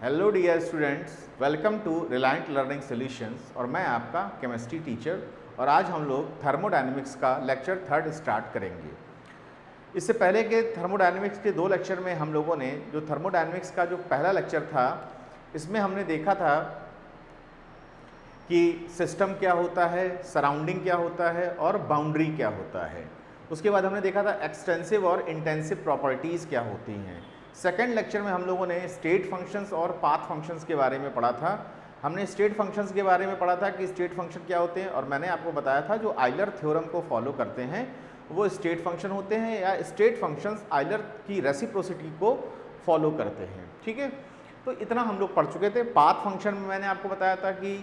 Hello dear students, welcome to reliant learning solutions और मैं आपका केमिस्ट्री टीचर। और आज हम लोग थर्मोडायनेमिक्स का लेक्चर 3 स्टार्ट करेंगे। इससे पहले के थर्मोडायनेमिक्स के 2 लेक्चर में हम लोगों ने जो थर्मोडायनेमिक्स का जो पहला लेक्चर था, इसमें हमने देखा था कि सिस्टम क्या होता है, सराउंडिंग क्या होता है और बाउंड्री क्या होता है। उसके बाद हमने देखा था एक्सटेंसिव और इंटेंसिव प्रॉपर्टीज़ क्या होती हैं। सेकेंड लेक्चर में हम लोगों ने स्टेट फंक्शंस और पाथ फंक्शंस के बारे में पढ़ा था। हमने स्टेट फंक्शंस के बारे में पढ़ा था कि स्टेट फंक्शन क्या होते हैं, और मैंने आपको बताया था जो आइलर थ्योरम को फॉलो करते हैं वो स्टेट फंक्शन होते हैं, या स्टेट फंक्शंस आइलर की रेसिप्रोसिटी को फॉलो करते हैं। ठीक है, तो इतना हम लोग पढ़ चुके थे। पाथ फंक्शन में मैंने आपको बताया था कि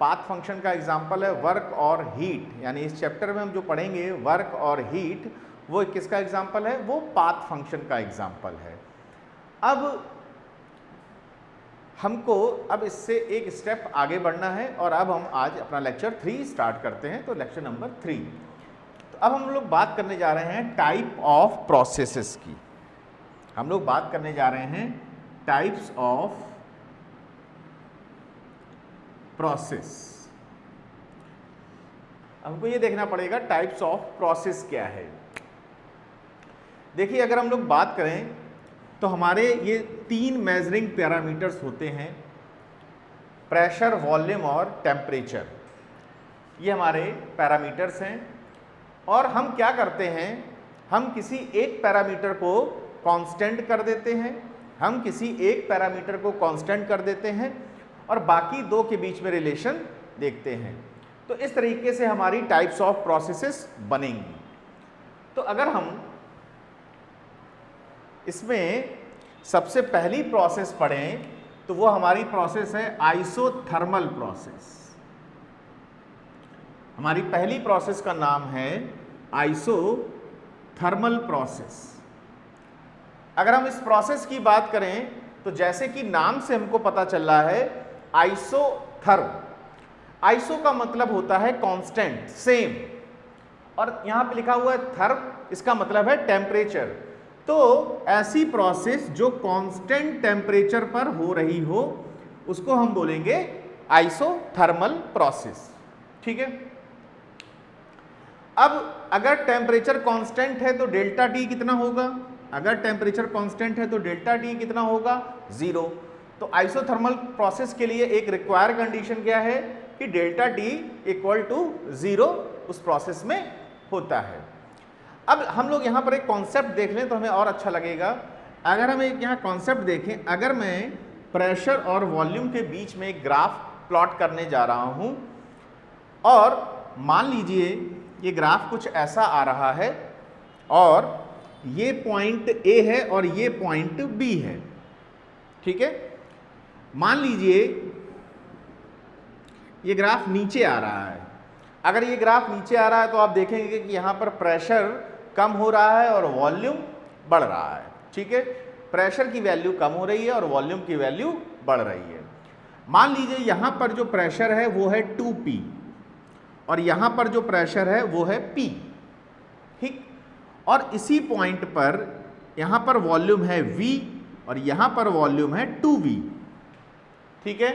पाथ फंक्शन का एग्जाम्पल है वर्क और हीट, यानी इस चैप्टर में हम जो पढ़ेंगे वर्क और हीट, वो किसका एग्जाम्पल है, वो पाथ फंक्शन का एग्जाम्पल है। अब हमको इससे एक स्टेप आगे बढ़ना है और अब हम आज अपना लेक्चर 3 स्टार्ट करते हैं। तो लेक्चर नंबर 3, तो अब हम लोग बात करने जा रहे हैं टाइप ऑफ प्रोसेसेस की। हम लोग बात करने जा रहे हैं टाइप्स ऑफ प्रोसेस। हमको ये देखना पड़ेगा टाइप्स ऑफ प्रोसेस क्या है। देखिए, अगर हम लोग बात करें तो हमारे ये 3 मेजरिंग पैरामीटर्स होते हैं, प्रेशर, वॉल्यूम और टेम्परेचर। ये हमारे पैरामीटर्स हैं। और हम क्या करते हैं, हम किसी एक पैरामीटर को कांस्टेंट कर देते हैं, हम किसी एक पैरामीटर को कांस्टेंट कर देते हैं और बाकी 2 के बीच में रिलेशन देखते हैं। तो इस तरीके से हमारी टाइप्स ऑफ प्रोसेसेस बनेंगी। तो अगर हम इसमें सबसे पहली प्रोसेस पढ़ें तो वो हमारी प्रोसेस है आइसोथर्मल प्रोसेस। हमारी पहली प्रोसेस का नाम है आइसोथर्मल प्रोसेस। अगर हम इस प्रोसेस की बात करें तो जैसे कि नाम से हमको पता चल रहा है आइसोथर्म, आइसो का मतलब होता है कांस्टेंट, सेम, और यहां पे लिखा हुआ है थर्म, इसका मतलब है टेम्परेचर। तो ऐसी प्रोसेस जो कांस्टेंट टेम्परेचर पर हो रही हो उसको हम बोलेंगे आइसोथर्मल प्रोसेस। ठीक है, अब अगर टेम्परेचर कांस्टेंट है तो डेल्टा टी कितना होगा, अगर टेम्परेचर कांस्टेंट है तो डेल्टा टी कितना होगा, 0। तो आइसोथर्मल प्रोसेस के लिए एक रिक्वायर कंडीशन क्या है कि डेल्टा टी इक्वल टू 0 उस प्रोसेस में होता है। अब हम लोग यहाँ पर एक कॉन्सेप्ट देख लें तो हमें और अच्छा लगेगा। अगर हम एक यहाँ कॉन्सेप्ट देखें, अगर मैं प्रेशर और वॉल्यूम के बीच में एक ग्राफ प्लॉट करने जा रहा हूँ और मान लीजिए ये ग्राफ कुछ ऐसा आ रहा है और ये पॉइंट ए है और ये पॉइंट बी है। ठीक है, मान लीजिए ये ग्राफ नीचे आ रहा है। अगर ये ग्राफ नीचे आ रहा है तो आप देखेंगे कि यहाँ पर प्रेशर कम हो रहा है और वॉल्यूम बढ़ रहा है। ठीक है, प्रेशर की वैल्यू कम हो रही है और वॉल्यूम की वैल्यू बढ़ रही है। मान लीजिए यहाँ पर जो प्रेशर है वो है 2P और यहाँ पर जो प्रेशर है वो है P। ठीक, और इसी पॉइंट पर यहाँ पर वॉल्यूम है V और यहाँ पर वॉल्यूम है 2V। ठीक है,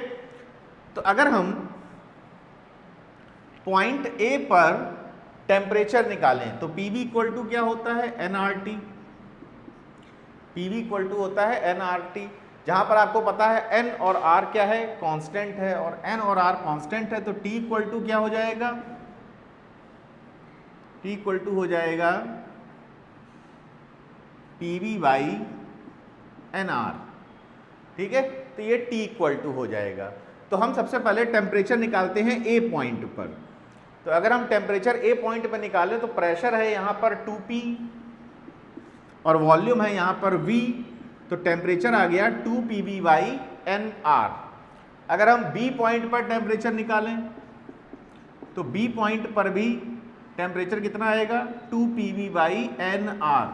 तो अगर हम पॉइंट ए पर टेम्परेचर निकालें तो PV इक्वल टू क्या होता है, nRT। PV इक्वल टू होता है nRT, जहां पर आपको पता है n और r क्या है, कांस्टेंट है, और n और r कांस्टेंट है। तो T इक्वल टू क्या हो जाएगा, T इक्वल टू हो जाएगा PV बाई nR। ठीक है, तो ये T इक्वल टू हो जाएगा। तो हम सबसे पहले टेम्परेचर निकालते हैं ए पॉइंट पर। तो अगर हम टेम्परेचर ए पॉइंट पर निकालें तो प्रेशर है यहाँ पर 2P और वॉल्यूम है यहाँ पर V, तो टेम्परेचर आ गया 2PV बाई nR। अगर हम बी पॉइंट पर टेम्परेचर निकालें तो बी पॉइंट पर भी टेम्परेचर कितना आएगा, 2PV बाई nR।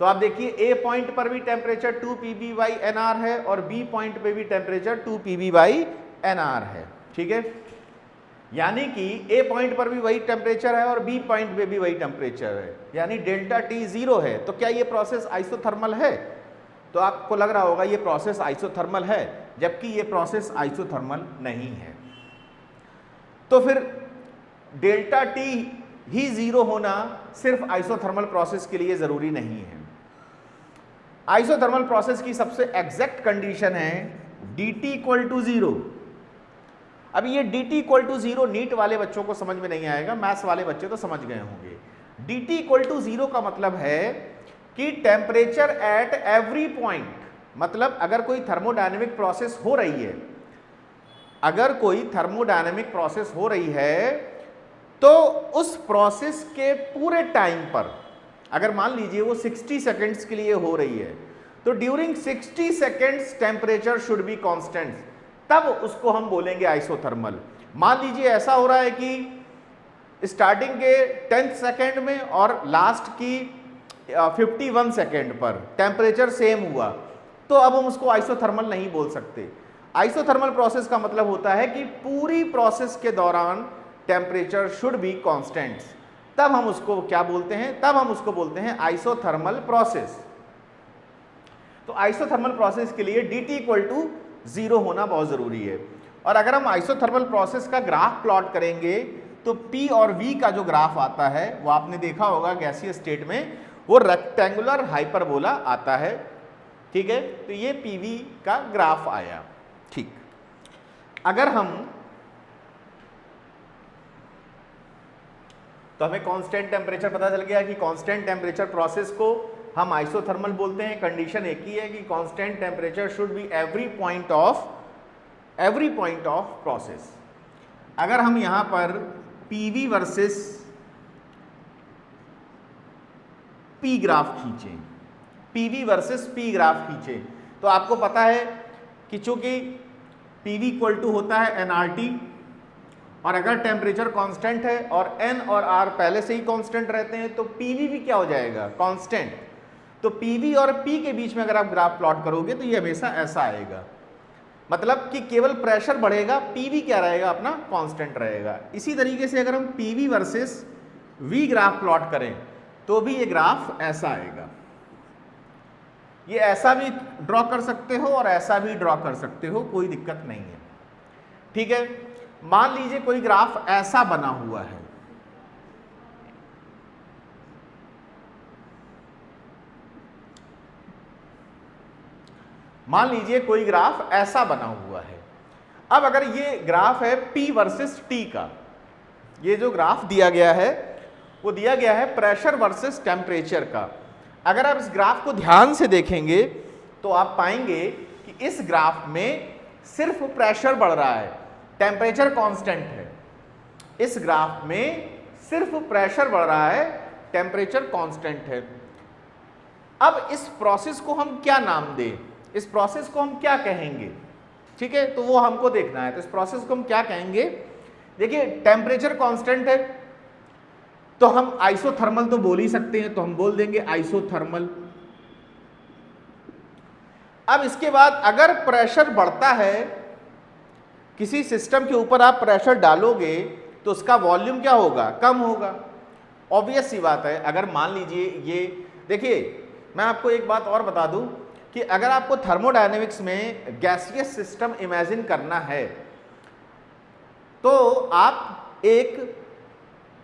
तो आप देखिए ए पॉइंट पर भी टेम्परेचर 2PV बाई nR है और बी पॉइंट पे भी टेम्परेचर 2PV बाई nR है। ठीक है, यानी कि ए पॉइंट पर भी वही टेम्परेचर है और बी पॉइंट पे भी वही टेम्परेचर है, यानी डेल्टा टी 0 है। तो क्या ये प्रोसेस आइसोथर्मल है? तो आपको लग रहा होगा ये प्रोसेस आइसोथर्मल है, जबकि ये प्रोसेस आइसोथर्मल नहीं है। तो फिर डेल्टा टी ही जीरो होना सिर्फ आइसोथर्मल प्रोसेस के लिए जरूरी नहीं है। आइसोथर्मल प्रोसेस की सबसे एग्जैक्ट कंडीशन है dt इक्वल टू जीरो। अब ये dt equal to zero NEET वाले बच्चों को समझ में नहीं आएगा, मैथ्स वाले बच्चे तो समझ गए होंगे। dt इक्वल टू जीरो का मतलब है कि टेम्परेचर एट एवरी पॉइंट, मतलब अगर कोई थर्मोडायनेमिक प्रोसेस हो रही है, अगर कोई थर्मोडायनेमिक प्रोसेस हो रही है तो उस प्रोसेस के पूरे टाइम पर, अगर मान लीजिए वो 60 सेकेंड्स के लिए हो रही है, तो during 60 seconds temperature should be constant, तब उसको हम बोलेंगे आइसोथर्मल। मान लीजिए ऐसा हो रहा है कि स्टार्टिंग के 10th सेकेंड में और लास्ट की 51 सेकेंड पर टेम्परेचर सेम हुआ, तो अब हम उसको आइसोथर्मल नहीं बोल सकते। आइसोथर्मल प्रोसेस का मतलब होता है कि पूरी प्रोसेस के दौरान टेम्परेचर शुड बी कांस्टेंट, तब हम उसको क्या बोलते हैं, तब हम उसको बोलते हैं आइसोथर्मल प्रोसेस। तो आइसोथर्मल प्रोसेस के लिए dt इक्वल टू जीरो होना बहुत जरूरी है। और अगर हम आइसोथर्मल प्रोसेस का ग्राफ प्लॉट करेंगे तो P और V का जो ग्राफ आता है वो आपने देखा होगा गैसीय स्टेट में, वो रेक्टेंगुलर हाइपरबोला आता है, ठीक है। तो ये PV का ग्राफ आया, ठीक। अगर हम, तो हमें कांस्टेंट टेम्परेचर पता चल गया कि कांस्टेंट टेम्परेचर प्रोसेस को हम आइसोथर्मल बोलते हैं। कंडीशन एक ही है कि constant temperature should be every point of process. अगर हम यहां पर PV वर्सेस P ग्राफ खींचें, PV वर्सेस P ग्राफ खींचें, तो आपको पता है कि चूंकि PV इक्वल टू होता है nRT, और अगर टेम्परेचर कांस्टेंट है और N और R पहले से ही कांस्टेंट रहते हैं तो PV भी क्या हो जाएगा, कांस्टेंट। तो PV और P के बीच में अगर आप ग्राफ प्लॉट करोगे तो ये हमेशा ऐसा आएगा, मतलब कि केवल प्रेशर बढ़ेगा, PV क्या रहेगा, अपना कांस्टेंट रहेगा। इसी तरीके से अगर हम PV versus V graph plot करें तो भी ये ग्राफ ऐसा आएगा। ये ऐसा भी ड्रॉ कर सकते हो और ऐसा भी ड्रॉ कर सकते हो, कोई दिक्कत नहीं है, ठीक है। मान लीजिए कोई ग्राफ ऐसा बना हुआ है, मान लीजिए कोई ग्राफ ऐसा बना हुआ है। अब अगर ये ग्राफ है P वर्सेस T का, ये जो ग्राफ दिया गया है वो दिया गया है प्रेशर वर्सेस टेम्परेचर का। अगर आप इस ग्राफ को ध्यान से देखेंगे तो आप पाएंगे कि इस ग्राफ में सिर्फ प्रेशर बढ़ रहा है, टेम्परेचर कांस्टेंट है। इस ग्राफ में सिर्फ प्रेशर बढ़ रहा है, टेम्परेचर कांस्टेंट है। अब इस प्रोसेस को हम क्या नाम दें, इस प्रोसेस को हम क्या कहेंगे, ठीक है, तो वो हमको देखना है। तो इस प्रोसेस को हम क्या कहेंगे, देखिए टेम्परेचर कांस्टेंट है तो हम आइसोथर्मल तो बोल ही सकते हैं, तो हम बोल देंगे आइसोथर्मल। अब इसके बाद अगर प्रेशर बढ़ता है, किसी सिस्टम के ऊपर आप प्रेशर डालोगे तो उसका वॉल्यूम क्या होगा, कम होगा। ऑब्वियस सी बात है। अगर मान लीजिए ये देखिए, मैं आपको एक बात और बता दूं कि अगर आपको थर्मोडायनेमिक्स में गैसियस सिस्टम इमेजिन करना है तो आप एक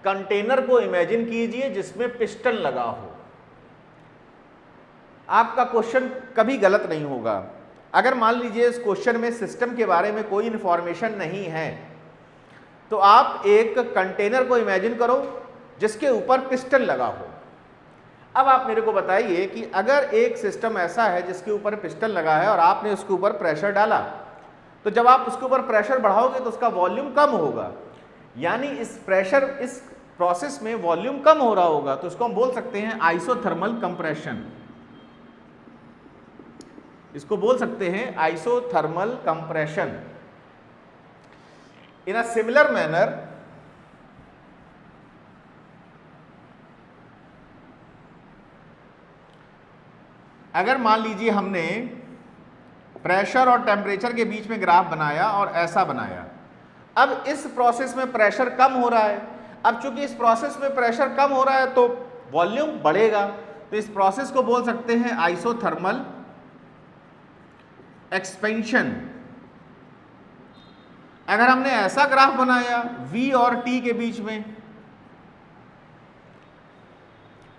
कंटेनर को इमेजिन कीजिए जिसमें पिस्टन लगा हो। आपका क्वेश्चन कभी गलत नहीं होगा। अगर मान लीजिए इस क्वेश्चन में सिस्टम के बारे में कोई इंफॉर्मेशन नहीं है तो आप एक कंटेनर को इमेजिन करो जिसके ऊपर पिस्टन लगा हो। अब आप मेरे को बताइए कि अगर एक सिस्टम ऐसा है जिसके ऊपर पिस्टन लगा है और आपने उसके ऊपर प्रेशर डाला, तो जब आप उसके ऊपर प्रेशर बढ़ाओगे तो उसका वॉल्यूम कम होगा, यानी इस प्रोसेस में वॉल्यूम कम हो रहा होगा, तो इसको हम बोल सकते हैं आइसोथर्मल कंप्रेशन। इसको बोल सकते हैं isothermal compression. In a similar manner अगर मान लीजिए हमने प्रेशर और टेम्परेचर के बीच में ग्राफ बनाया और ऐसा बनाया, अब इस प्रोसेस में प्रेशर कम हो रहा है। अब चूंकि इस प्रोसेस में प्रेशर कम हो रहा है तो वॉल्यूम बढ़ेगा, तो इस प्रोसेस को बोल सकते हैं आइसोथर्मल एक्सपेंशन। अगर हमने ऐसा ग्राफ बनाया V और T के बीच में,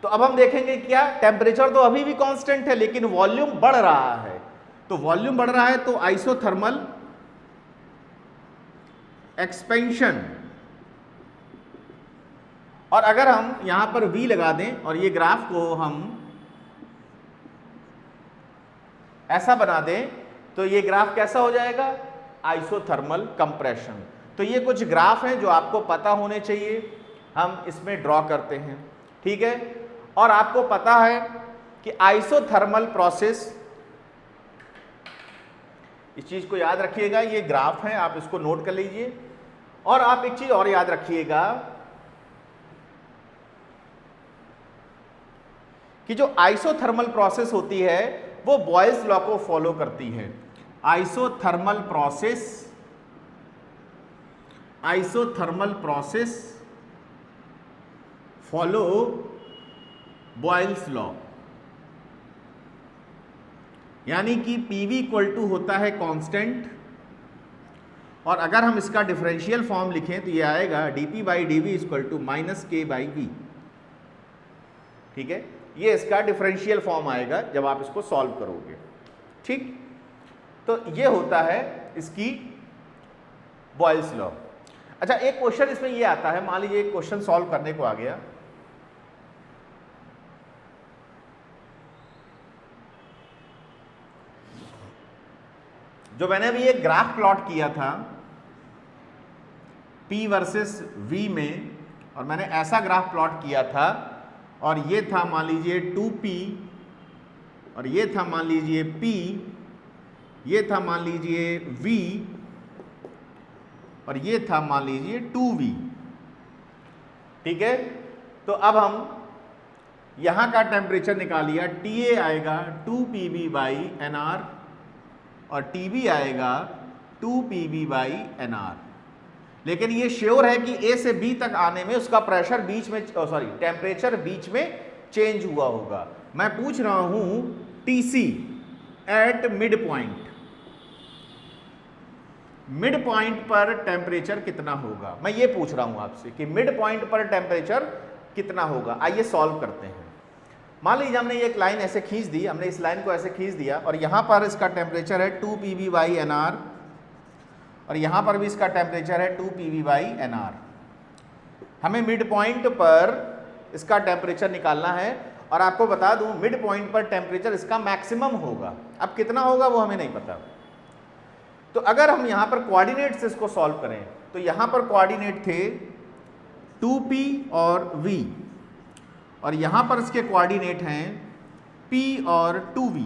तो अब हम देखेंगे क्या, टेम्परेचर तो अभी भी कांस्टेंट है लेकिन वॉल्यूम बढ़ रहा है। तो वॉल्यूम बढ़ रहा है तो आइसोथर्मल एक्सपेंशन। और अगर हम यहां पर V लगा दें और ये ग्राफ को हम ऐसा बना दें, तो ये ग्राफ कैसा हो जाएगा, आइसोथर्मल कंप्रेशन। तो ये कुछ ग्राफ हैं जो आपको पता होने चाहिए, हम इसमें ड्रॉ करते हैं, ठीक है। और आपको पता है कि आइसोथर्मल प्रोसेस, इस चीज को याद रखिएगा, ये ग्राफ है, आप इसको नोट कर लीजिए। और आप एक चीज और याद रखिएगा कि जो आइसोथर्मल प्रोसेस होती है वो बॉयल्स लॉ को फॉलो करती है। Isothermal process follow Boyle's law, यानी कि PV इक्वल टू होता है कांस्टेंट, और अगर हम इसका डिफरेंशियल फॉर्म लिखें तो ये आएगा dP/dV इक्वल टू -K/V, ठीक है। ये इसका डिफरेंशियल फॉर्म आएगा जब आप इसको सॉल्व करोगे, ठीक। तो ये होता है इसकी बॉयल्स लॉ। अच्छा, एक क्वेश्चन इसमें ये आता है, मान लीजिए एक क्वेश्चन सॉल्व करने को आ गया, जो मैंने अभी एक ग्राफ प्लॉट किया था P वर्सेस V में, और मैंने ऐसा ग्राफ प्लॉट किया था, और ये था मान लीजिए 2P, और ये था मान लीजिए P, ये था मान लीजिए V, और ये था मान लीजिए 2V, ठीक है। तो अब हम यहां का टेम्परेचर निकालिए, TA आएगा 2PV/NR और TB आएगा 2PV/NR। लेकिन ये श्योर है कि A से B तक आने में उसका प्रेशर बीच में, टेम्परेचर बीच में चेंज हुआ होगा। मैं पूछ रहा हूं TC at mid point, mid point पर टेम्परेचर कितना होगा, मैं ये पूछ रहा हूं आपसे कि मिड पॉइंट पर टेम्परेचर कितना होगा। आइए सॉल्व करते हैं। मान लीजिए हमने ये एक लाइन ऐसे खींच दी, हमने इस लाइन को ऐसे खींच दिया, और यहां पर इसका टेम्परेचर है 2PV/NR, और यहां पर भी इसका टेम्परेचर है 2PV/NR। हमें मिड पॉइंट पर इसका टेम्परेचर निकालना है, और आपको बता दूं मिड पॉइंट पर टेम्परेचर इसका मैक्सिमम होगा। अब कितना होगा वो हमें नहीं पता। तो अगर हम यहां पर कोऑर्डिनेट से इसको सॉल्व करें, तो यहां पर कोऑर्डिनेट थे 2P और V, और यहां पर इसके कोऑर्डिनेट हैं P और 2V।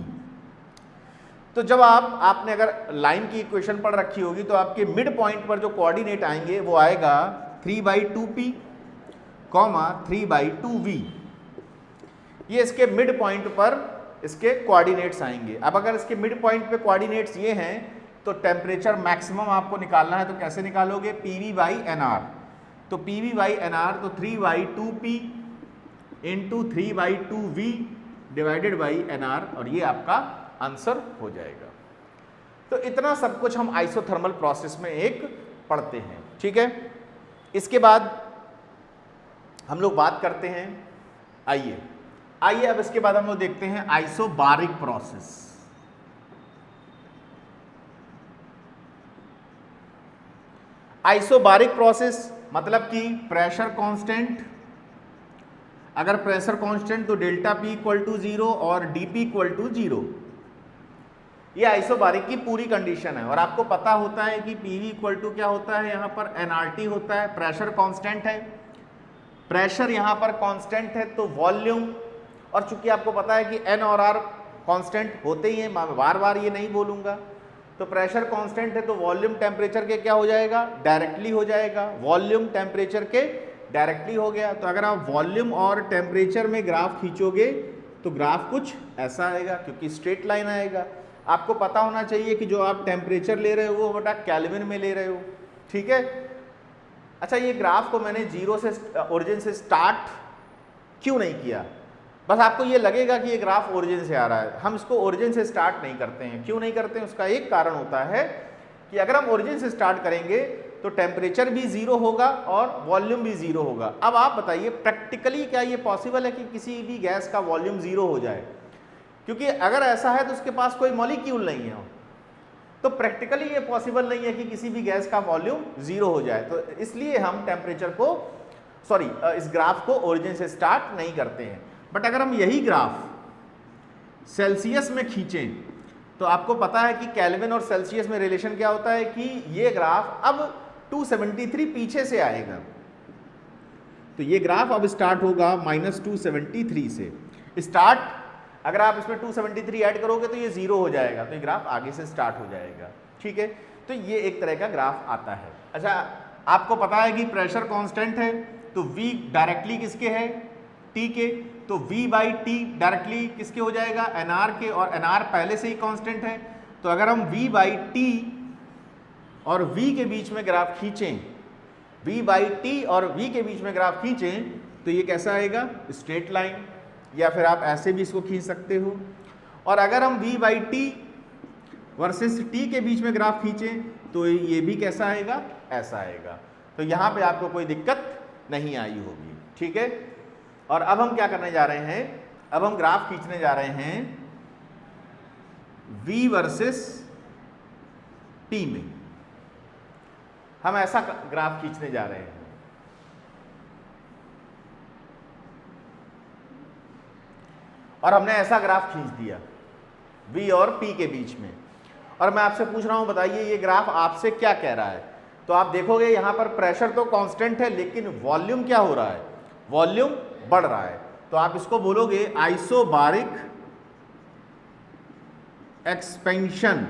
तो जब आपने अगर लाइन की इक्वेशन पढ़ रखी होगी तो आपके मिड पॉइंट पर जो कोऑर्डिनेट आएंगे वो आएगा 3/2P, 3/2V। ये इसके मिड पॉइंट पर इसके कोऑर्डिनेट्स आएंगे। अब अगर इसके मिड पॉइंट पे कोऑर्डिनेट्स ये हैं तो टेम्परेचर मैक्सिमम आपको निकालना है, तो कैसे निकालोगे, PV/NR। तो PV/NR तो 3/2P into 3/2V divided by NR, और ये आपका आंसर हो जाएगा। तो इतना सब कुछ हम आइसोथर्मल प्रोसेस में एक पढ़ते हैं, ठीक है। इसके बाद हम लोग बात करते हैं, आइए अब इसके बाद हम लोग देखते हैं आइसोबारिक प्रोसेस। आइसोबारिक प्रोसेस मतलब कि प्रेशर कांस्टेंट, अगर प्रेशर कांस्टेंट तो डेल्टा P इक्वल टू 0 और dP इक्वल टू 0। ये आइसोबारिक की पूरी कंडीशन है, और आपको पता होता है कि PV इक्वल टू क्या होता है, यहाँ पर nRT होता है, प्रेशर कांस्टेंट है, प्रेशर यहाँ पर कांस्टेंट है तो वॉल्यूम, और चूंकि आपको पता है कि N और R कांस्टेंट होते ही हैं, मैं बार बार ये नहीं बोलूँगा, तो प्रेशर कांस्टेंट है तो वॉल्यूम टेम्परेचर के क्या हो जाएगा, डायरेक्टली हो जाएगा, वॉल्यूम टेम्परेचर के डायरेक्टली हो गया। तो अगर आप वॉल्यूम और टेम्परेचर में ग्राफ खींचोगे तो ग्राफ कुछ ऐसा आएगा, क्योंकि स्ट्रेट लाइन आएगा। आपको पता होना चाहिए कि जो आप टेम्परेचर ले रहे हो वो बटा केल्विन में ले रहे हो, ठीक है। अच्छा, ये ग्राफ को मैंने जीरो से ओरिजिन से स्टार्ट क्यों नहीं किया, बस आपको ये लगेगा कि ये ग्राफ ओरिजिन से आ रहा है। हम इसको ओरिजिन से स्टार्ट नहीं करते हैं। क्यों नहीं करते हैं? उसका एक कारण होता है कि अगर हम ओरिजिन से स्टार्ट करेंगे तो टेम्परेचर भी जीरो होगा और वॉल्यूम भी जीरो होगा। अब आप बताइए प्रैक्टिकली क्या ये पॉसिबल है कि किसी भी गैस का वॉल्यूम जीरो हो जाए? क्योंकि अगर ऐसा है तो उसके पास कोई मॉलिक्यूल नहीं है, तो प्रैक्टिकली ये पॉसिबल नहीं है कि किसी भी गैस का वॉल्यूम जीरो हो जाए। तो इसलिए हम टेम्परेचर को इस ग्राफ को ओरिजिन से स्टार्ट नहीं करते हैं। बट अगर हम यही ग्राफ सेल्सियस में खींचें तो आपको पता है कि केल्विन और सेल्सियस में रिलेशन क्या होता है कि ये ग्राफ अब 273 पीछे से आएगा। तो ये ग्राफ अब स्टार्ट होगा -273 से। स्टार्ट अगर आप इसमें 273 ऐड करोगे तो ये जीरो हो जाएगा, तो ये ग्राफ आगे से स्टार्ट हो जाएगा। ठीक है, तो ये एक तरह का ग्राफ आता है। अच्छा, आपको पता है कि प्रेशर कांस्टेंट है, तो V डायरेक्टली किसके है? T के। तो V/T डायरेक्टली किसके हो जाएगा? NR के, और NR पहले से ही कांस्टेंट है। तो अगर हम V/T और V के बीच में ग्राफ खींचें, V/T और V के बीच में ग्राफ खींचें तो ये कैसा आएगा? स्ट्रेट लाइन, या फिर आप ऐसे भी इसको खींच सकते हो। और अगर हम V/T वर्सेस T के बीच में ग्राफ खींचें तो ये भी कैसा आएगा? ऐसा आएगा। तो यहाँ पे आपको कोई दिक्कत नहीं आई होगी। ठीक है, और अब हम क्या करने जा रहे हैं? अब हम ग्राफ खींचने जा रहे हैं V वर्सेस T में। हम ऐसा ग्राफ खींचने जा रहे हैं। और हमने ऐसा ग्राफ खींच दिया V और P के बीच में। और मैं आपसे पूछ रहा हूं, बताइए ये ग्राफ आपसे क्या कह रहा है? तो आप देखोगे यहां पर प्रेशर तो कांस्टेंट है, लेकिन वॉल्यूम क्या हो रहा है? वॉल्यूम बढ़ रहा है। तो आप इसको बोलोगे आइसोबारिक एक्सपेंशन।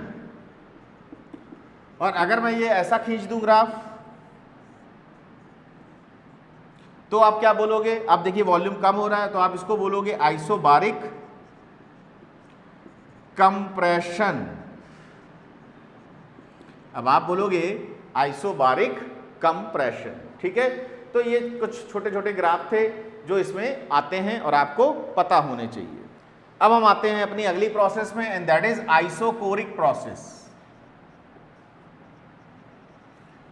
और अगर मैं ये ऐसा खींच दूं ग्राफ तो आप क्या बोलोगे? आप देखिए वॉल्यूम कम हो रहा है, तो आप इसको बोलोगे आइसोबारिक कंप्रेशन। अब आप बोलोगे आइसोबारिक कंप्रेशन। ठीक है, तो ये कुछ छोटे छोटे ग्राफ थे जो इसमें आते हैं और आपको पता होने चाहिए। अब हम आते हैं अपनी अगली प्रोसेस में, and that is isochoric process.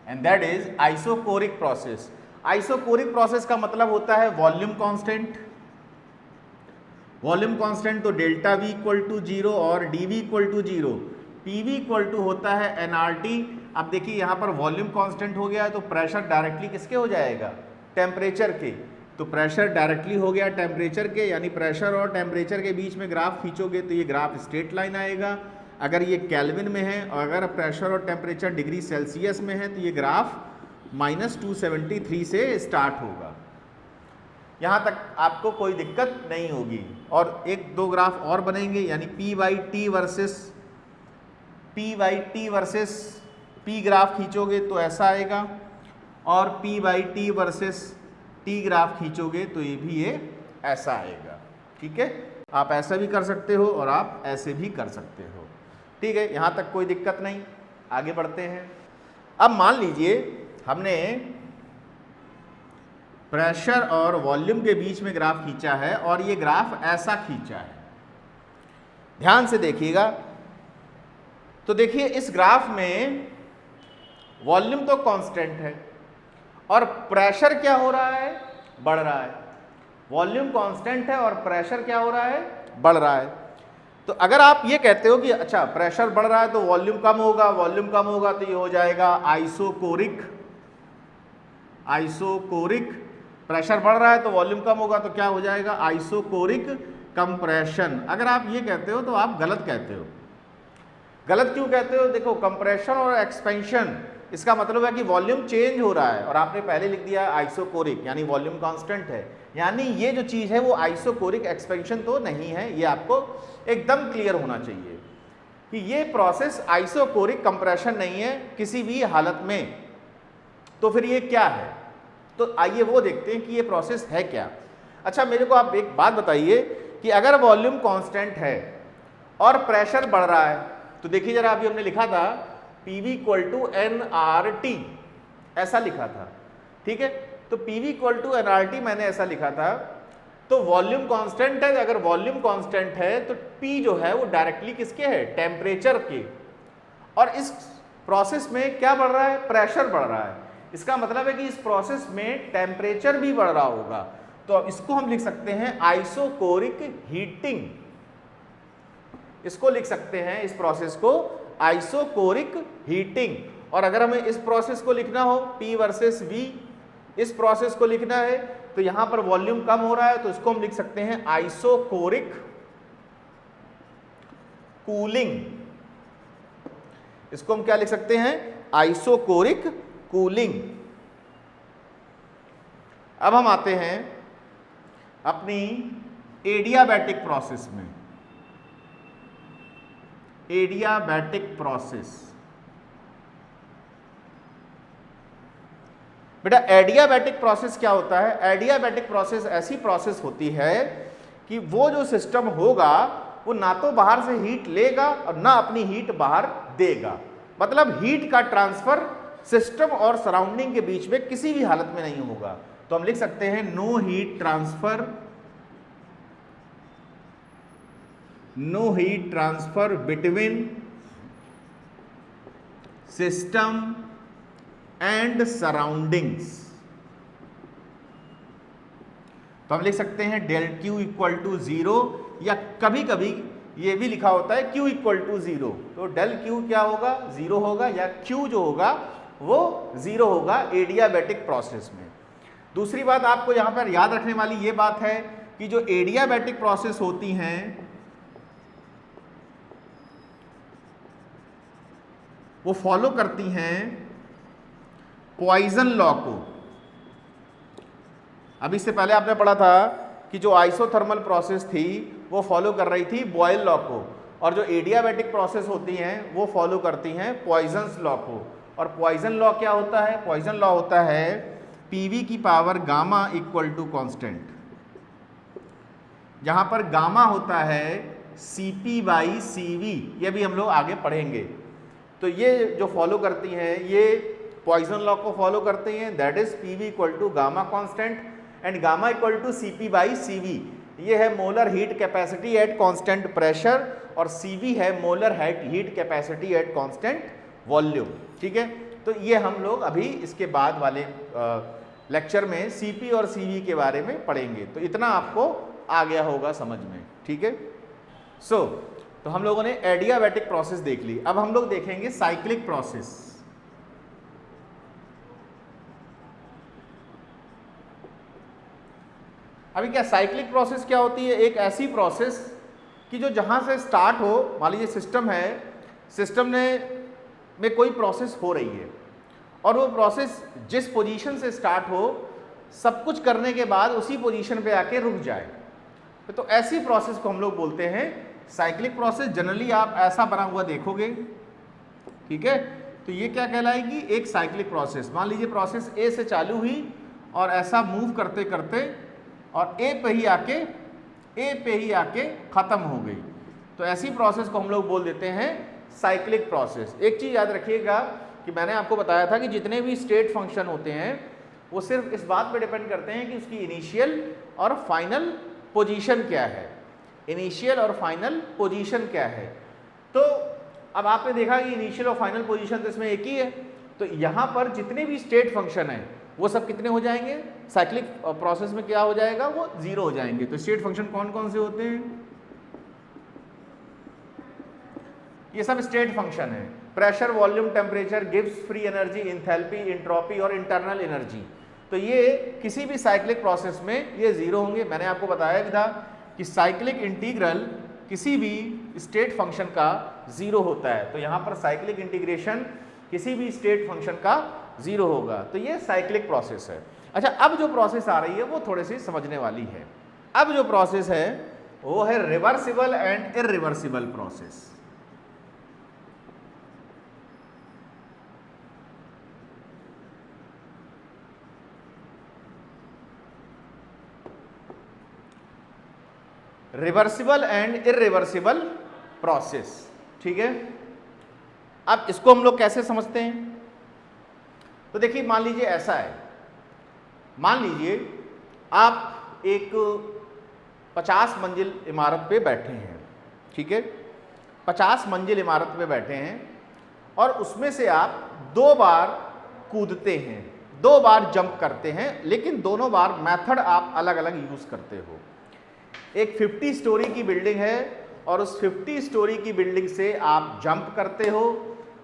And that is isochoric process. Isochoric process का मतलब होता है वॉल्यूम कांस्टेंट। वॉल्यूम कांस्टेंट तो डेल्टा V इक्वल टू 0 और dV equal to 0, PV equal to होता है nRT। अब देखिए यहाँ पर वॉल्यूम कांस्टेंट हो गया तो प्रेशर डायरेक्टली किसके हो जाएगा? टेम्परेचर के। तो प्रेशर डायरेक्टली हो गया टेम्परेचर के, यानी प्रेशर और टेम्परेचर के बीच में ग्राफ खींचोगे तो ये ग्राफ स्ट्रेट लाइन आएगा अगर ये केल्विन में है, और अगर प्रेशर और टेम्परेचर डिग्री सेल्सियस में है तो ये ग्राफ -273 से स्टार्ट होगा। यहाँ तक आपको कोई दिक्कत नहीं होगी। और एक दो ग्राफ और बनेंगे, यानी P/T वर्सेस P ग्राफ खींचोगे तो ऐसा आएगा, और P/T वर्सेस T ग्राफ खींचोगे तो ये भी ऐसा आएगा। ठीक है, आप ऐसा भी कर सकते हो और आप ऐसे भी कर सकते हो। ठीक है, यहाँ तक कोई दिक्कत नहीं। आगे बढ़ते हैं। अब मान लीजिए हमने प्रेशर और वॉल्यूम के बीच में ग्राफ खींचा है और ये ग्राफ ऐसा खींचा है। ध्यान से देखिएगा। तो देखिए इस ग्राफ में वॉल्यूम तो कांस्टेंट है और प्रेशर क्या हो रहा है? बढ़ रहा है। वॉल्यूम कांस्टेंट है और प्रेशर क्या हो रहा है? बढ़ रहा है। तो अगर आप ये कहते हो कि अच्छा प्रेशर बढ़ रहा है तो वॉल्यूम कम होगा, वॉल्यूम कम होगा तो ये हो जाएगा आइसोकोरिक। प्रेशर बढ़ रहा है तो वॉल्यूम कम होगा तो क्या हो जाएगा? Isochoric compression. अगर आप ये कहते हो तो आप गलत कहते हो। गलत क्यों कहते हो? देखो, कंप्रेशन और एक्सपेंशन इसका मतलब है कि वॉल्यूम चेंज हो रहा है, और आपने पहले लिख दिया आइसोकोरिक, यानी वॉल्यूम कांस्टेंट है, यानी ये जो चीज़ है वो आइसोकोरिक एक्सपेंशन तो नहीं है। ये आपको एकदम क्लियर होना चाहिए कि ये प्रोसेस आइसोकोरिक कंप्रेशन नहीं है किसी भी हालत में। तो फिर ये क्या है? तो आइए वो देखते हैं कि ये प्रोसेस है क्या। अच्छा, मेरे को आप एक बात बताइए कि अगर वॉल्यूम कांस्टेंट है और प्रेशर बढ़ रहा है, तो देखिए जरा, अभी हमने लिखा था PV इक्वल टू nRT, ऐसा लिखा था। ठीक है, तो PV इक्वल टू nRT मैंने ऐसा लिखा था। तो वॉल्यूम कांस्टेंट है, अगर वॉल्यूम कांस्टेंट है तो P जो है वो डायरेक्टली किसके है, टेम्परेचर के। और इस प्रोसेस में क्या बढ़ रहा है, प्रेशर बढ़ रहा है। इसका मतलब है कि इस प्रोसेस में टेम्परेचर भी बढ़ रहा होगा। तो इसको हम लिख सकते हैं आइसोकोरिक हीटिंग। इसको लिख सकते हैं, इस प्रोसेस को आइसोकोरिक हीटिंग। और अगर हमें इस प्रोसेस को लिखना हो P वर्सेस V, इस प्रोसेस को लिखना है तो यहां पर वॉल्यूम कम हो रहा है, तो इसको हम लिख सकते हैं आइसोकोरिक कूलिंग। इसको हम क्या लिख सकते हैं, आइसोकोरिक कूलिंग। अब हम आते हैं अपनी एडियाबैटिक प्रोसेस में। एडियाबैटिक प्रोसेस, बेटा एडियाबैटिक प्रोसेस क्या होता है, एडियाबैटिक प्रोसेस ऐसी प्रोसेस होती है कि वो जो सिस्टम होगा वो ना तो बाहर से हीट लेगा और ना अपनी हीट बाहर देगा। मतलब हीट का ट्रांसफर सिस्टम और सराउंडिंग के बीच में किसी भी हालत में नहीं होगा। तो हम लिख सकते हैं no heat transfer, no heat transfer between system and surroundings. तो हम लिख सकते हैं डेल Q इक्वल टू 0, या कभी कभी ये भी लिखा होता है Q इक्वल टू 0। तो डेल Q क्या होगा, 0 होगा, या Q जो होगा वो 0 होगा एडियाबैटिक प्रोसेस में। दूसरी बात आपको यहां पर याद रखने वाली ये बात है कि जो एडियाबैटिक प्रोसेस होती हैं वो फॉलो करती हैं पॉइजन लॉ को। अब इससे पहले आपने पढ़ा था कि जो आइसोथर्मल प्रोसेस थी वो फॉलो कर रही थी बॉयल लॉ को, और जो एडियाबैटिक प्रोसेस होती हैं वो फॉलो करती हैं पॉइजन्स लॉ को। और पॉइजन लॉ क्या होता है, पॉइजन लॉ होता है PV की power gamma equal to constant, जहां पर गामा होता है CP बाई CV। ये भी हम लोग आगे पढ़ेंगे। तो ये जो फॉलो करती हैं ये पॉइजन लॉ को फॉलो करते हैं, that is PV equal to gamma constant and gamma equal to CP by CV। ये है molar heat capacity at constant pressure, और CV है molar heat capacity at constant volume. ठीक है, तो ये हम लोग अभी इसके बाद वाले लेक्चर में CP और CV के बारे में पढ़ेंगे। तो इतना आपको आ गया होगा समझ में। ठीक है, तो हम लोगों ने एडियाबैटिक प्रोसेस देख ली। अब हम लोग देखेंगे साइक्लिक प्रोसेस। अभी क्या साइक्लिक प्रोसेस क्या होती है, एक ऐसी प्रोसेस कि जो जहां से स्टार्ट हो, मान लीजिए सिस्टम है, सिस्टम में कोई प्रोसेस हो रही है और वो प्रोसेस जिस पोजीशन से स्टार्ट हो सब कुछ करने के बाद उसी पोजीशन पे आके रुक जाए, तो ऐसी प्रोसेस को हम लोग बोलते हैं साइक्लिक प्रोसेस। जनरली आप ऐसा बना हुआ देखोगे, ठीक है, तो ये क्या कहलाएगी, एक साइक्लिक प्रोसेस। मान लीजिए प्रोसेस ए से चालू हुई और ऐसा मूव करते करते और ए पे ही आके खत्म हो गई, तो ऐसी प्रोसेस को हम लोग बोल देते हैं साइक्लिक प्रोसेस। एक चीज याद रखिएगा कि मैंने आपको बताया था कि जितने भी स्टेट फंक्शन होते हैं वो सिर्फ इस बात पे डिपेंड करते हैं कि उसकी इनिशियल और फाइनल पोजीशन क्या है, इनिशियल और फाइनल पोजीशन क्या है। तो अब आपने देखा कि इनिशियल और फाइनल पोजीशन तो इसमें एक ही है, तो यहाँ पर जितने भी स्टेट फंक्शन हैं वो सब कितने हो जाएंगे, साइक्लिक प्रोसेस में क्या हो जाएगा, वो 0 हो जाएंगे। तो स्टेट फंक्शन कौन कौन से होते हैं, ये सब स्टेट फंक्शन है। Pressure, volume, temperature, Gibbs, free energy, enthalpy, entropy और इंटरनल एनर्जी। तो ये किसी भी साइक्लिक प्रोसेस में ये 0 होंगे। मैंने आपको बताया भी था कि साइक्लिक इंटीग्रल किसी भी स्टेट फंक्शन का 0 होता है, तो यहाँ पर साइक्लिक इंटीग्रेशन किसी भी स्टेट फंक्शन का 0 होगा। तो ये साइक्लिक प्रोसेस है। अच्छा, अब जो प्रोसेस आ रही है वो थोड़ी सी समझने वाली है। अब जो प्रोसेस है वो है reversible and irreversible process. Reversible and irreversible process, ठीक है। अब इसको हम लोग कैसे समझते हैं, तो देखिए मान लीजिए ऐसा है, मान लीजिए आप एक 50 मंजिल इमारत पे बैठे हैं, ठीक है, 50 मंजिल इमारत पे बैठे हैं और उसमें से आप 2 बार कूदते हैं, 2 बार जंप करते हैं, लेकिन दोनों बार मेथड आप अलग अलग यूज करते हो। एक 50 स्टोरी की बिल्डिंग है और उस 50 स्टोरी की बिल्डिंग से आप जंप करते हो।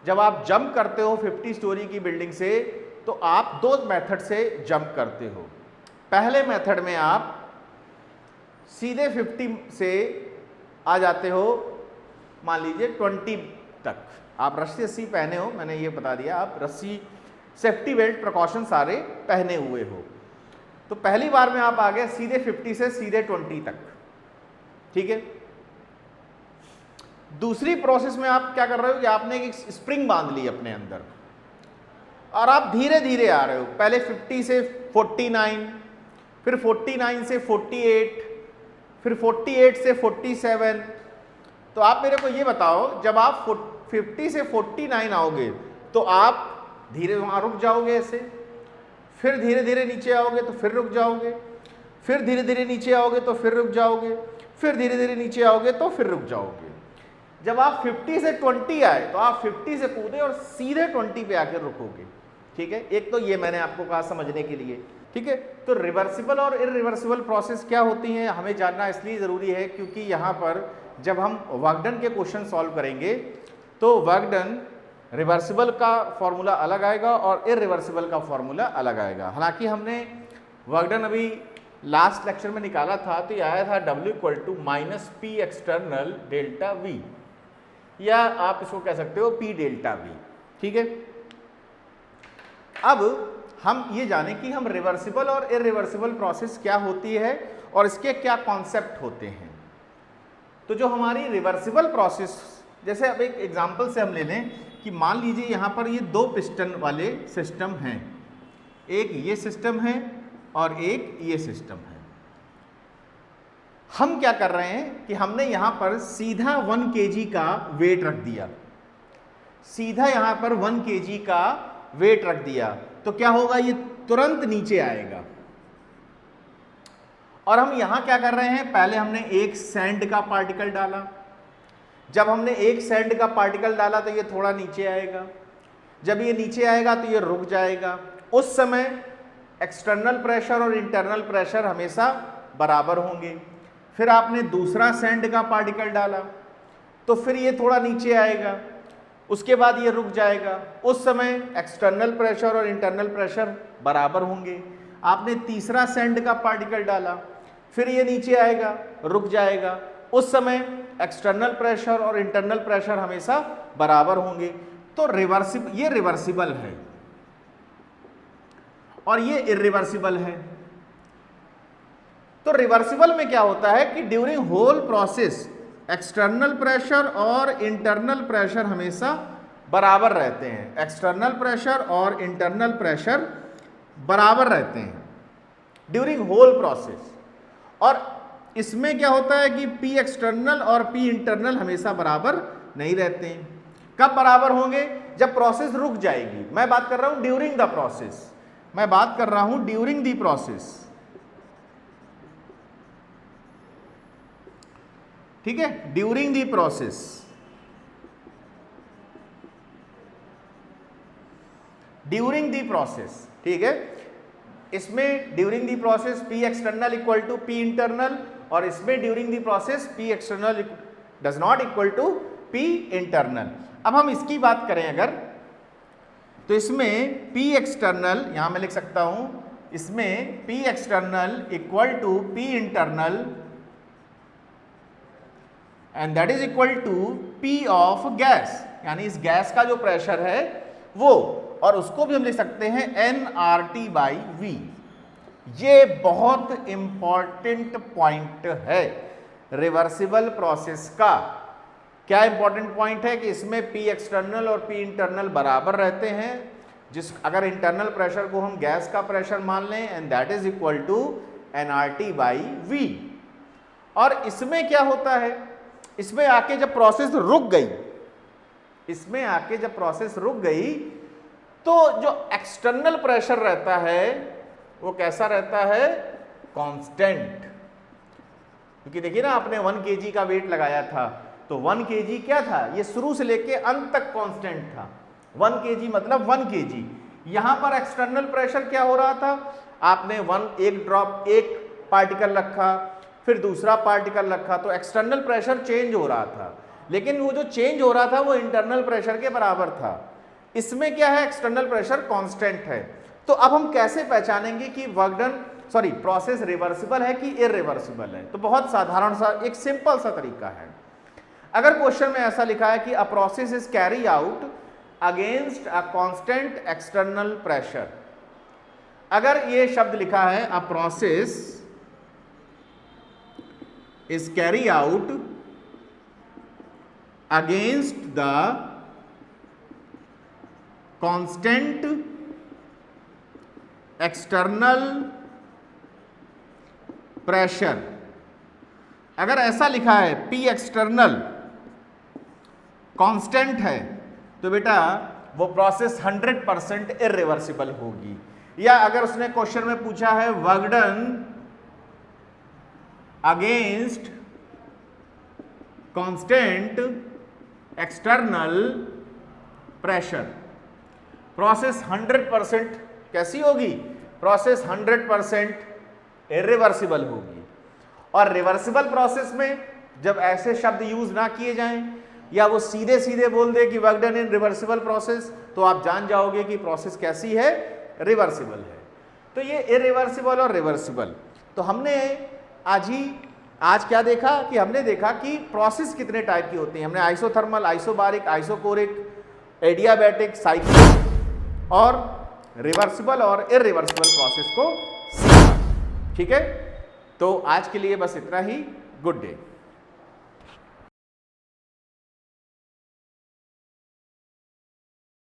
जब आप जंप करते हो 50 स्टोरी की बिल्डिंग से, तो आप 2 मेथड से जंप करते हो। पहले मेथड में आप सीधे 50 से आ जाते हो, मान लीजिए 20 तक। आप रस्सी पहने हो, मैंने ये बता दिया, आप रस्सी, सेफ्टी बेल्ट, प्रिकॉशन सारे पहने हुए हो। तो पहली बार में आप आ गए सीधे 50 से सीधे 20 तक, ठीक है। दूसरी प्रोसेस में आप क्या कर रहे हो कि आपने एक स्प्रिंग बांध ली अपने अंदर और आप धीरे धीरे आ रहे हो। पहले 50 से 49, फिर 49 से 48, फिर 48 से 47। तो आप मेरे को ये बताओ, जब आप 50 से 49 आओगे तो आप धीरे वहाँ रुक जाओगे ऐसे, फिर धीरे धीरे नीचे आओगे तो फिर रुक जाओगे, फिर धीरे धीरे नीचे आओगे तो फिर रुक जाओगे, फिर धीरे धीरे नीचे आओगे तो फिर रुक जाओगे। जब आप 50 से 20 आए तो आप 50 से कूदे और सीधे 20 पे आकर रुकोगे, ठीक है। एक तो ये मैंने आपको कहा समझने के लिए, ठीक है। तो रिवर्सिबल और इरिवर्सिबल प्रोसेस क्या होती हैं हमें जानना इसलिए ज़रूरी है क्योंकि यहाँ पर जब हम वर्क डन के क्वेश्चन सॉल्व करेंगे तो वर्क डन रिवर्सिबल का फॉर्मूला अलग आएगा और इरिवर्सिबल का फॉर्मूला अलग आएगा। हालांकि हमने वर्क डन अभी लास्ट लेक्चर में निकाला था तो ये आया था W = P external delta V, या आप इसको कह सकते हो P डेल्टा V, ठीक है। अब हम ये जानें कि हम रिवर्सिबल और इरिवर्सिबल प्रोसेस क्या होती है और इसके क्या कॉन्सेप्ट होते हैं। तो जो हमारी रिवर्सिबल प्रोसेस, जैसे अब एक एग्जांपल से हम ले लें कि मान लीजिए यहाँ पर ये 2 पिस्टन वाले सिस्टम हैं, एक ये सिस्टम है और एक ये सिस्टम है। हम क्या कर रहे हैं कि हमने यहाँ पर सीधा 1 kg का वेट रख दिया, सीधा यहाँ पर 1 kg का वेट रख दिया, तो क्या होगा, ये तुरंत नीचे आएगा। और हम यहां क्या कर रहे हैं, पहले हमने एक सैंड का पार्टिकल डाला, जब हमने एक सैंड का पार्टिकल डाला तो ये थोड़ा नीचे आएगा, जब ये नीचे आएगा तो ये रुक जाएगा। उस समय एक्सटर्नल प्रेशर और इंटरनल प्रेशर हमेशा बराबर होंगे। फिर आपने दूसरा सैंड का पार्टिकल डाला तो फिर ये थोड़ा नीचे आएगा, उसके बाद ये रुक जाएगा। उस समय एक्सटर्नल प्रेशर और इंटरनल प्रेशर बराबर होंगे। आपने तीसरा सैंड का पार्टिकल डाला, फिर ये नीचे आएगा, रुक जाएगा। उस समय एक्सटर्नल प्रेशर और इंटरनल प्रेशर हमेशा बराबर होंगे। तो ये रिवर्सिबल है और ये इरिवर्सिबल है। तो रिवर्सिबल में क्या होता है कि during whole process external pressure और इंटरनल प्रेशर हमेशा बराबर रहते हैं, एक्सटर्नल प्रेशर और इंटरनल प्रेशर बराबर रहते हैं ड्यूरिंग होल प्रोसेस। और इसमें क्या होता है कि P एक्सटर्नल और P इंटरनल हमेशा बराबर नहीं रहते हैं। कब बराबर होंगे, जब प्रोसेस रुक जाएगी। मैं बात कर रहा हूं ड्यूरिंग द प्रोसेस, मैं बात कर रहा हूं ड्यूरिंग द प्रोसेस, ठीक है, during the process. During the process, ठीक है। इसमें during the process P external equal to P internal और इसमें during the process P external does not equal to P internal. अब हम इसकी बात करें अगर, तो इसमें P एक्सटर्नल यहां मैं लिख सकता हूं, इसमें P external equal to P internal and that is equal to P of gas, यानी इस गैस का जो प्रेशर है वो, और उसको भी हम लिख सकते हैं nRT/V। ये बहुत इंपॉर्टेंट पॉइंट है रिवर्सिबल प्रोसेस का। क्या इंपॉर्टेंट पॉइंट है कि इसमें P एक्सटर्नल और P इंटरनल बराबर रहते हैं, अगर इंटरनल प्रेशर को हम गैस का प्रेशर मान लें and that is equal to nRT/V। और इसमें क्या होता है, इसमें आके जब प्रोसेस रुक गई, इसमें आके जब प्रोसेस रुक गई तो जो एक्सटर्नल प्रेशर रहता है वो कैसा रहता है, कांस्टेंट। क्योंकि देखिए ना, आपने 1 kg का वेट लगाया था, तो 1 kg क्या था, ये शुरू से लेके अंत तक कांस्टेंट था। 1 kg मतलब 1 kg। यहां पर एक्सटर्नल प्रेशर क्या हो रहा था, आपने एक ड्रॉप एक पार्टिकल रखा, फिर दूसरा पार्टिकल रखा, तो एक्सटर्नल प्रेशर चेंज हो रहा था, लेकिन वो जो चेंज हो रहा था वो इंटरनल प्रेशर के बराबर था। इसमें क्या है, एक्सटर्नल प्रेशर कांस्टेंट है। तो अब हम कैसे पहचानेंगे कि प्रोसेस रिवर्सिबल है कि इरिवर्सिबल है? तो बहुत साधारण सा एक सिंपल सा तरीका है। अगर क्वेश्चन में ऐसा लिखा है कि a process is carry out against a constant external pressure, अगर ये शब्द लिखा है a process is carry out against the constant external pressure, अगर ऐसा लिखा है P एक्सटर्नल कांस्टेंट है, तो बेटा वो प्रोसेस 100% इरिवर्सिबल होगी। या अगर उसने क्वेश्चन में पूछा है work done against constant external pressure, process 100% कैसी होगी, प्रोसेस 100% इरिवर्सिबल होगी। और रिवर्सिबल प्रोसेस में जब ऐसे शब्द यूज ना किए जाएं, या वो सीधे सीधे बोल दे कि work done in reversible process, तो आप जान जाओगे कि प्रोसेस कैसी है, रिवर्सिबल है। तो ये इरिवर्सिबल और रिवर्सिबल, तो हमने आज क्या देखा कि हमने देखा कि प्रोसेस कितने टाइप की होती हैं। हमने isothermal, isobaric, isochoric, adiabatic, cyclic और रिवर्सिबल और इरिवर्सिबल प्रोसेस को सीखा। ठीक है, तो आज के लिए बस इतना ही। Good day.